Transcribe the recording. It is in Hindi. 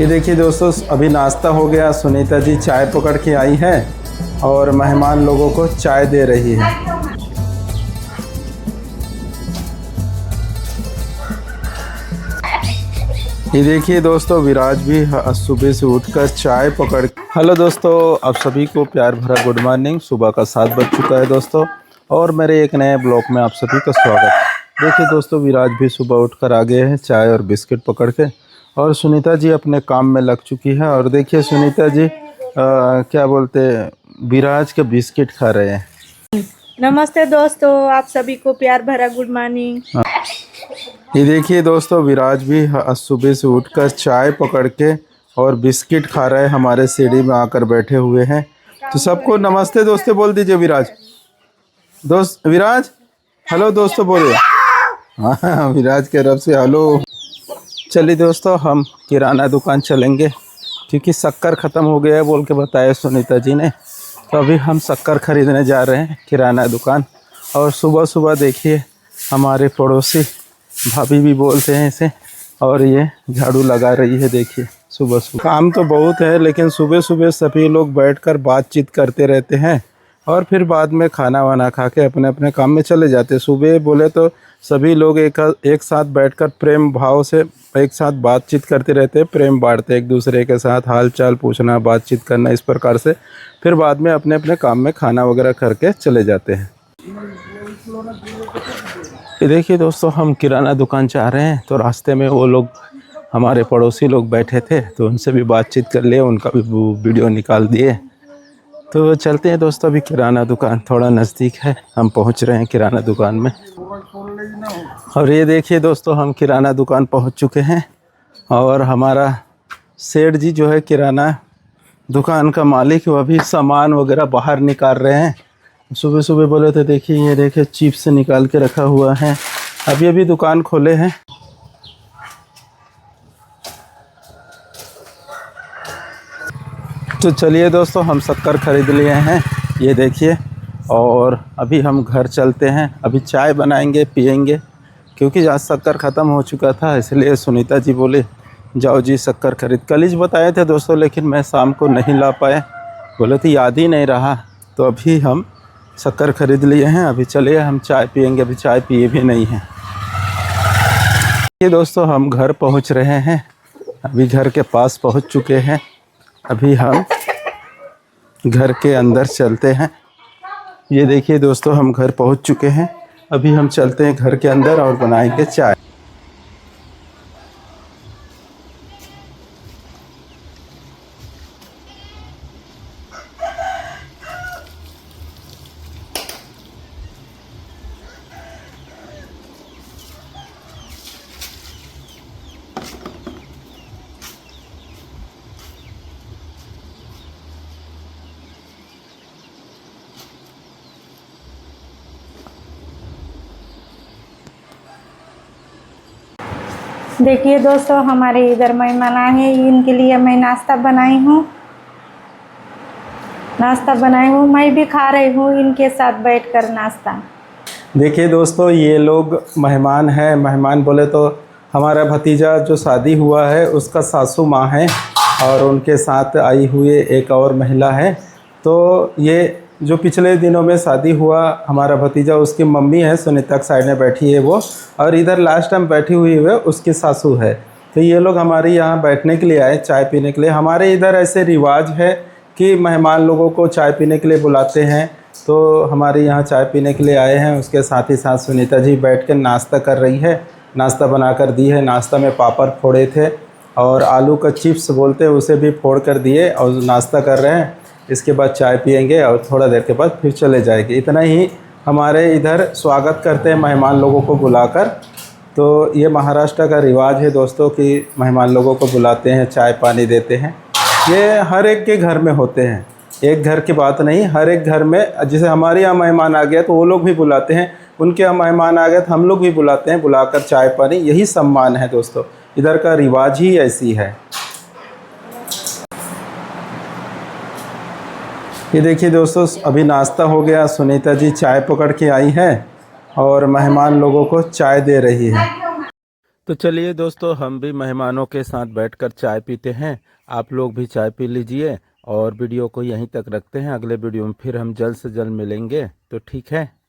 ये देखिए दोस्तों, अभी नाश्ता हो गया। सुनीता जी चाय पकड़ के आई है और मेहमान लोगों को चाय दे रही है। ये देखिए दोस्तों, विराज भी सुबह से उठकर चाय पकड़। हेलो दोस्तों, आप सभी को प्यार भरा गुड मॉर्निंग। सुबह का 7 बज चुका है दोस्तों, और मेरे एक नए ब्लॉग में आप सभी का स्वागत। देखिए दोस्तों, विराज भी सुबह उठकर आ गए हैं चाय और बिस्किट पकड़ के, और सुनीता जी अपने काम में लग चुकी है। और देखिए सुनीता जी क्या बोलते हैं, विराज के बिस्किट खा रहे हैं। नमस्ते दोस्तों, आप सभी को प्यार भरा गुड मॉर्निंग। ये देखिए दोस्तों, विराज भी सुबह से उठकर चाय पकड़ के और बिस्किट खा रहे हैं। हमारे सीढ़ी में आकर बैठे हुए हैं। तो सबको नमस्ते दोस्तों बोल दीजिए। विराज विराज हेलो दोस्तों बोलिए। हाँ, विराज के तरफ से हेलो। चलिए दोस्तों, हम किराना दुकान चलेंगे क्योंकि शक्कर ख़त्म हो गया है बोल के बताया सुनीता जी ने। तो अभी हम शक्कर ख़रीदने जा रहे हैं किराना दुकान। और सुबह सुबह देखिए, हमारे पड़ोसी भाभी भी बोलते हैं इसे, और ये झाड़ू लगा रही है। देखिए सुबह सुबह काम तो बहुत है, लेकिन सुबह सुबह सभी लोग बैठकर बातचीत करते रहते हैं और फिर बाद में खाना वाना खा के अपने अपने काम में चले जाते हैं। सुबह बोले तो सभी लोग एक साथ बैठकर प्रेम भाव से एक साथ बातचीत करते रहते हैं, प्रेम बांटते एक दूसरे के साथ, हाल चाल पूछना, बातचीत करना, इस प्रकार से फिर बाद में अपने अपने काम में खाना वगैरह करके चले जाते हैं। ये देखिए दोस्तों, हम किराना दुकान जा रहे हैं, तो रास्ते में वो लोग हमारे पड़ोसी लोग बैठे थे, तो उनसे भी बातचीत कर लिए, उनका भी वीडियो निकाल दिए। तो चलते हैं दोस्तों, अभी किराना दुकान थोड़ा नज़दीक है, हम पहुंच रहे हैं किराना दुकान में। और ये देखिए दोस्तों, हम किराना दुकान पहुंच चुके हैं, और हमारा सेठ जी जो है किराना दुकान का मालिक, वो अभी सामान वगैरह बाहर निकाल रहे हैं। सुबह सुबह बोले थे, देखिए ये देखिए चिप्स निकाल के रखा हुआ है। अभी अभी दुकान खोले हैं। तो चलिए दोस्तों, हम शक्कर ख़रीद लिए हैं, ये देखिए। और अभी हम घर चलते हैं, अभी चाय बनाएंगे पियेंगे, क्योंकि आज शक्कर ख़त्म हो चुका था। इसलिए सुनीता जी बोले जाओ जी शक्कर खरीद। कल ही बताए थे दोस्तों, लेकिन मैं शाम को नहीं ला पाए, बोले थे याद ही नहीं रहा। तो अभी हम शक्कर खरीद लिए हैं, अभी चलिए हम चाय पियेंगे। अभी चाय पिए भी नहीं हैं। ये दोस्तों, हम घर पहुंच रहे हैं, अभी घर के पास पहुंच चुके हैं। अभी हम घर के अंदर चलते हैं। ये देखिए दोस्तों, हम घर पहुंच चुके हैं। अभी हम चलते हैं घर के अंदर और बनाएंगे चाय। देखिए दोस्तों, हमारे इधर मेहमान आए हैं, इनके लिए मैं नाश्ता बनाई हूँ। मैं भी खा रही हूँ इनके साथ बैठकर नाश्ता। देखिए दोस्तों, ये लोग मेहमान हैं। मेहमान बोले तो हमारा भतीजा जो शादी हुआ है उसका सासू माँ है, और उनके साथ आई हुई एक और महिला है। तो ये जो पिछले दिनों में शादी हुआ हमारा भतीजा, उसकी मम्मी है, सुनीता के साइड में बैठी है वो, और इधर लास्ट टाइम बैठी हुई है उसकी सासू है। तो ये लोग हमारे यहाँ बैठने के लिए आए, चाय पीने के लिए। हमारे इधर ऐसे रिवाज है कि मेहमान लोगों को चाय पीने के लिए बुलाते हैं, तो हमारे यहाँ चाय पीने के लिए आए हैं। उसके साथ ही साथ सुनीता जी बैठ कर नाश्ता कर रही है, नाश्ता बना कर दी है। नाश्ता में पापड़ फोड़े थे और आलू का चिप्स बोलते हैं उसे भी फोड़ कर दिए, और नाश्ता कर रहे हैं। इसके बाद चाय पियेंगे और थोड़ा देर के बाद फिर चले जाएंगे। इतना ही हमारे इधर स्वागत करते हैं मेहमान लोगों को बुलाकर। तो ये महाराष्ट्र का रिवाज है दोस्तों कि मेहमान लोगों को बुलाते हैं, चाय पानी देते हैं। ये हर एक के घर में होते हैं, एक घर की बात नहीं, हर एक घर में। जैसे हमारे यहाँ मेहमान आ गया तो वो लोग भी बुलाते हैं, उनके यहाँ मेहमान आ गए तो हम लोग भी बुलाते हैं, बुलाकर चाय पानी। यही सम्मान है दोस्तों, इधर का रिवाज ही ऐसी है। ये देखिए दोस्तों, अभी नाश्ता हो गया। सुनीता जी चाय पकड़ के आई है और मेहमान लोगों को चाय दे रही है। तो चलिए दोस्तों, हम भी मेहमानों के साथ बैठकर चाय पीते हैं। आप लोग भी चाय पी लीजिए और वीडियो को यहीं तक रखते हैं। अगले वीडियो में फिर हम जल्द से जल्द मिलेंगे, तो ठीक है।